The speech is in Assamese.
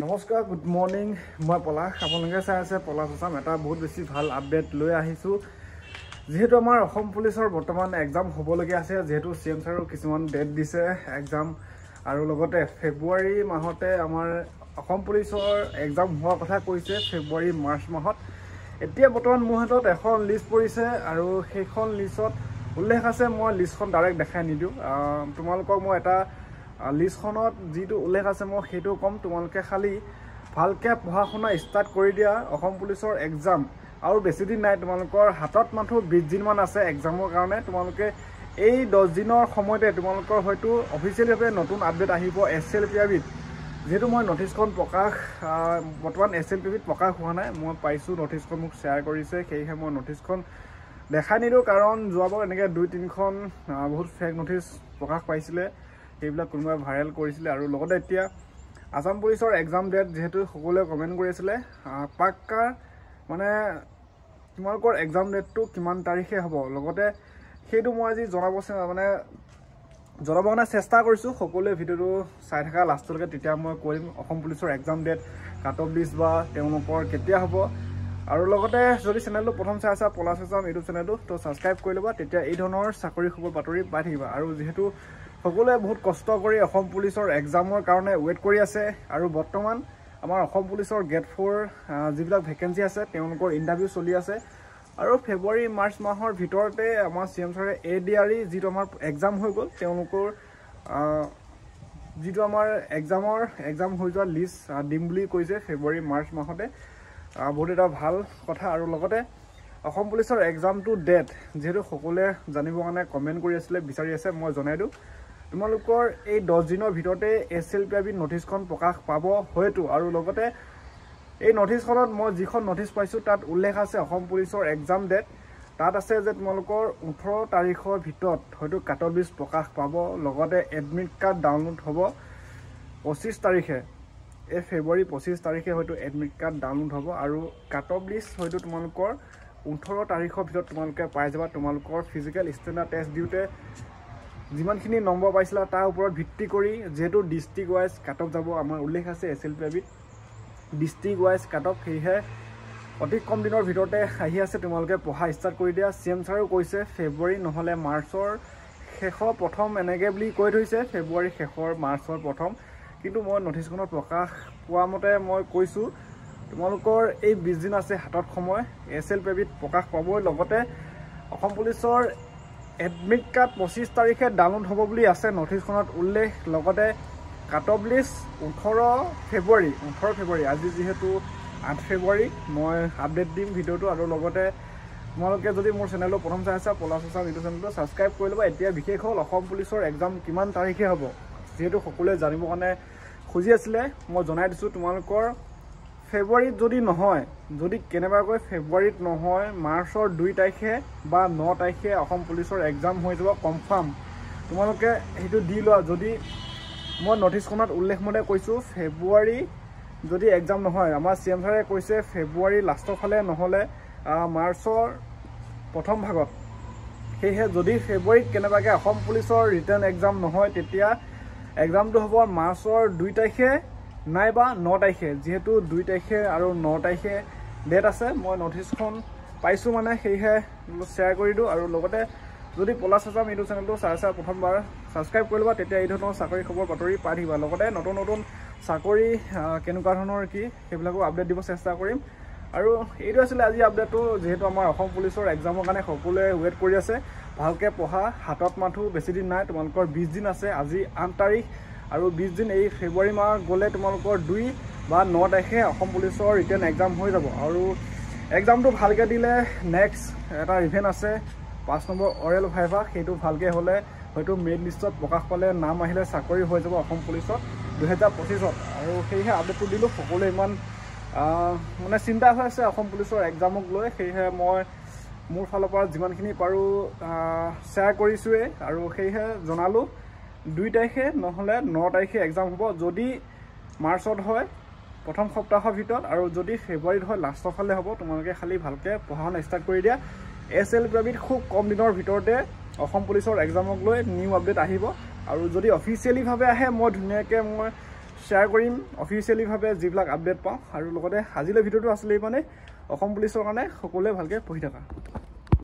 নমস্কাৰ, গুড মৰ্নিং। মই পলাশ, আপোনালোকে চাই আছে পলাশ আছাম। এটা বহুত বেছি ভাল আপডেট লৈ আহিছোঁ। যিহেতু আমাৰ অসম পুলিচৰ বৰ্তমান এক্সাম হ'বলগীয়া আছে, যিহেতু CM ছাৰেও কিছুমান ডেট দিছে এক্সাম, আৰু লগতে ফেব্ৰুৱাৰী মাহতে আমাৰ অসম পুলিচৰ এক্সাম হোৱাৰ কথা কৈছে, ফেব্ৰুৱাৰী মাৰ্চ মাহত। এতিয়া বৰ্তমান মোৰ হাতত এখন লিষ্ট পৰিছে, আৰু সেইখন লিষ্টত উল্লেখ আছে। মই লিষ্টখন ডাইৰেক্ট দেখাই নিদিওঁ তোমালোকক। মই এটা লিষ্টখনত যিটো উল্লেখ আছে মই সেইটো ক'ম। তোমালোকে খালি ভালকৈ পঢ়া শুনা ষ্টাৰ্ট কৰি দিয়া। অসম পুলিচৰ এক্সাম আৰু বেছি দিন নাই, তোমালোকৰ হাতত মাত্ৰ 20 দিনমান আছে এক্সামৰ কাৰণে। তোমালোকে এই 10 দিনৰ সময়তে তোমালোকৰ হয়তো অফিচিয়েলিভাৱে নতুন আপডেট আহিব SLPIBত। যিহেতু মই নটিছখন বৰ্তমান SLPIBত প্ৰকাশ হোৱা নাই, মই পাইছোঁ নটিছখন মোক শ্বেয়াৰ কৰিছে, সেয়েহে মই নটিছখন দেখাই নিদিওঁ। কাৰণ যোৱাবাৰ এনেকৈ 2-3খন বহুত ফেক নটিছ প্ৰকাশ পাইছিলে, সেইবিলাক কোনোবাই ভাইৰেল কৰিছিলে। আৰু লগতে এতিয়া আছাম পুলিচৰ এক্সাম ডেট যিহেতু সকলোৱে কমেণ্ট কৰি আছিলে, পাক্কা মানে তোমালোকৰ এক্সাম ডেটটো কিমান তাৰিখে হ'ব, লগতে সেইটো মই আজি জনাব কাৰণে চেষ্টা কৰিছোঁ। সকলোৱে ভিডিঅ'টো চাই থকা লাষ্টলৈকে, তেতিয়া মই কৰিম অসম পুলিচৰ exam date, cut off list বা তেওঁলোকৰ কেতিয়া হ'ব। আৰু লগতে যদি চেনেলটো প্ৰথম চাই আছা পলাশ আছাম ইউটিউব চেনেলটো, তো ছাবস্ক্ৰাইব কৰি ল'বা, তেতিয়া এই ধৰণৰ চাকৰি খবৰ বাতৰি পাই থাকিবা। আৰু যিহেতু সকলোৱে বহুত কষ্ট কৰি অসম পুলিচৰ এক্সামৰ কাৰণে ৱেইট কৰি আছে, আৰু বৰ্তমান আমাৰ অসম পুলিচৰ গ্ৰেড 4 যিবিলাক ভেকেঞ্চি আছে তেওঁলোকৰ ইণ্টাৰভিউ চলি আছে। আৰু ফেব্ৰুৱাৰী মাৰ্চ মাহৰ ভিতৰতে আমাৰ CM ছাৰে ADRE যিটো আমাৰ এক্সাম হৈ গ'ল, তেওঁলোকৰ যিটো আমাৰ এক্সাম হৈ যোৱা লিষ্ট দিম বুলি কৈছে ফেব্ৰুৱাৰী মাৰ্চ মাহতে। বহুত এটা ভাল কথা। আৰু লগতে অসম পুলিচৰ এক্সামটো ডেট যিহেতু সকলোৱে জানিবৰ কাৰণে কমেণ্ট কৰি আছিলে, বিচাৰি আছে, মই জনাই দিওঁ। তোমালোকৰ এই 10 দিনৰ ভিতৰতে SLPIBত নটিছখন প্ৰকাশ পাব হয়তো। আৰু লগতে এই নটিছখনত মই যিখন নটিছ পাইছোঁ তাত উল্লেখ আছে অসম পুলিচৰ এক্সাম ডেট। তাত আছে যে তোমালোকৰ 18 তাৰিখৰ ভিতৰত হয়তো কাট অফ লিষ্ট প্ৰকাশ পাব, লগতে এডমিট কাৰ্ড ডাউনলোড হ'ব 25 তাৰিখে। এই ফেব্ৰুৱাৰী 25 তাৰিখে হয়তো এডমিট কাৰ্ড ডাউনলোড হ'ব, আৰু কাট অফ লিষ্ট হয়তো তোমালোকৰ 18 তাৰিখৰ ভিতৰত তোমালোকে পাই যাবা। তোমালোকৰ ফিজিকেল ষ্টেণ্ডাৰ্ড টেষ্ট দিওঁতে যিমানখিনি নম্বৰ পাইছিলা তাৰ ওপৰত ভিত্তি কৰি, যিহেতু ডিষ্ট্ৰিক্ট ৱাইজ কাট অফ যাব, আমাৰ উল্লেখ আছে SLPIBত ডিষ্ট্ৰিক্ট ৱাইজ কাট অফ, সেয়েহে অতি কম দিনৰ ভিতৰতে আহি আছে। তোমালোকে পঢ়া ষ্টাৰ্ট কৰি দিয়া। CM ছাৰেও কৈছে ফেব্ৰুৱাৰী নহ'লে মাৰ্চৰ শেষৰ প্ৰথম এনেকৈ বুলি কৈ থৈছে, ফেব্ৰুৱাৰী শেষৰ মাৰ্চৰ প্ৰথম। কিন্তু মই নটিছখনত প্ৰকাশ পোৱা মতে মই কৈছোঁ তোমালোকৰ এই 20 দিন আছে হাতত সময়, SLPIBত প্ৰকাশ পাবই। লগতে অসম পুলিচৰ এডমিট কাৰ্ড 25 তাৰিখে ডাউনলোড হ'ব বুলি আছে নটিছখনত উল্লেখ। লগতে কাট অফ লিষ্ট 18 ফেব্ৰুৱাৰী, আজি যিহেতু 8 ফেব্ৰুৱাৰী, মই আপডেট দিম ভিডিঅ'টো। আৰু লগতে তোমালোকে যদি মোৰ চেনেলটো প্ৰথম চাই আছা পলাশ আছাম ইউটিউব চেনেলটো ছাবস্ক্ৰাইব কৰি ল'বা। এতিয়া বিশেষ হ'ল অসম পুলিচৰ এক্সাম কিমান তাৰিখে হ'ব, যিহেতু সকলোৱে জানিবৰ কাৰণে খুজি আছিলে, মই জনাই দিছোঁ। তোমালোকৰ ফেব্ৰুৱাৰীত যদি নহয়, যদি কেনেবাকৈ ফেব্ৰুৱাৰীত নহয়, মাৰ্চৰ 2 তাৰিখে বা 9 তাৰিখে অসম পুলিচৰ এক্সাম হৈ যাব কনফাৰ্ম। তোমালোকে সেইটো দি লোৱা। যদি মই নটিছখনত উল্লেখ মতে কৈছোঁ ফেব্ৰুৱাৰী যদি এক্সাম নহয়, আমাৰ CM ছাৰে কৈছে ফেব্ৰুৱাৰী লাষ্টৰ ফালে নহ'লে মাৰ্চৰ প্ৰথম ভাগত। সেয়েহে যদি ফেব্ৰুৱাৰীত কেনেবাকৈ অসম পুলিচৰ ৰিটেন এক্সাম নহয়, তেতিয়া এক্সামটো হ'ব মাৰ্চৰ 2 তাৰিখে নাইবা 9 তাৰিখে। যিহেতু 2 তাৰিখে আৰু 9 তাৰিখে ডেট আছে, মই নটিছখন পাইছোঁ মানে, সেয়েহে শ্বেয়াৰ কৰি দিওঁ। আৰু লগতে যদি পলাশ আছাম ইউটিউব চেনেলটো চাই প্ৰথমবাৰ ছাবস্ক্ৰাইব কৰি ল'বা, তেতিয়া এই ধৰণৰ চাকৰি খবৰ বাতৰি পাই থাকিবা। লগতে নতুন নতুন চাকৰি কেনেকুৱা ধৰণৰ কি সেইবিলাকো আপডেট দিব চেষ্টা কৰিম। আৰু এইটো আছিলে আজি আপডেটটো। যিহেতু আমাৰ অসম পুলিচৰ এক্সামৰ কাৰণে সকলোৱে ৱেইট কৰি আছে, ভালকৈ পঢ়া, হাতত মাথো বেছি দিন নাই, তোমালোকৰ 20 দিন আছে। আজি 8 তাৰিখ, আৰু 20 দিন এই ফেব্ৰুৱাৰী মাহ গ'লে তোমালোকৰ 2 বা 9 তাৰিখে অসম পুলিচৰ ৰিটেন এক্সাম হৈ যাব। আৰু এক্সামটো ভালকৈ দিলে নেক্সট এটা ইভেণ্ট আছে 5 নম্বৰ অৰেল ভাইভা, সেইটো ভালকৈ হ'লে হয়তো মেৰিট লিষ্টত প্ৰকাশ পালে, নাম আহিলে চাকৰি হৈ যাব অসম পুলিচত 2025ত। আৰু সেয়েহে আপডেটটো দিলোঁ। সকলোৱে ইমান মানে চিন্তা হৈ আছে অসম পুলিচৰ এক্সামক লৈ, সেয়েহে মই মোৰ ফালৰ পৰা যিমানখিনি পাৰোঁ শ্বেয়াৰ কৰিছোঁৱেই। আৰু সেয়েহে জনালোঁ 2 তাৰিখে নহ'লে 9 তাৰিখে এক্সাম হ'ব। যদি মাৰ্চত হয় প্ৰথম সপ্তাহৰ ভিতৰত, আৰু যদি ফেব্ৰুৱাৰীত হয় লাষ্টৰ ফালে হ'ব। তোমালোকে খালি ভালকৈ পঢ়া শুনা ষ্টাৰ্ট কৰি দিয়া। SLPIBত খুব কম দিনৰ ভিতৰতে অসম পুলিচৰ এক্সামক লৈ নিউ আপডেট আহিব। আৰু যদি অফিচিয়েলিভাৱে আহে মই ধুনীয়াকৈ শ্বেয়াৰ কৰিম অফিচিয়েলিভাৱে যিবিলাক আপডেট পাওঁ আৰু লগতে আজিলৈ ভিডিঅ'টো আছিলে মানে অসম পুলিচৰ কাৰণে সকলোৱে ভালকৈ পঢ়ি থাকা।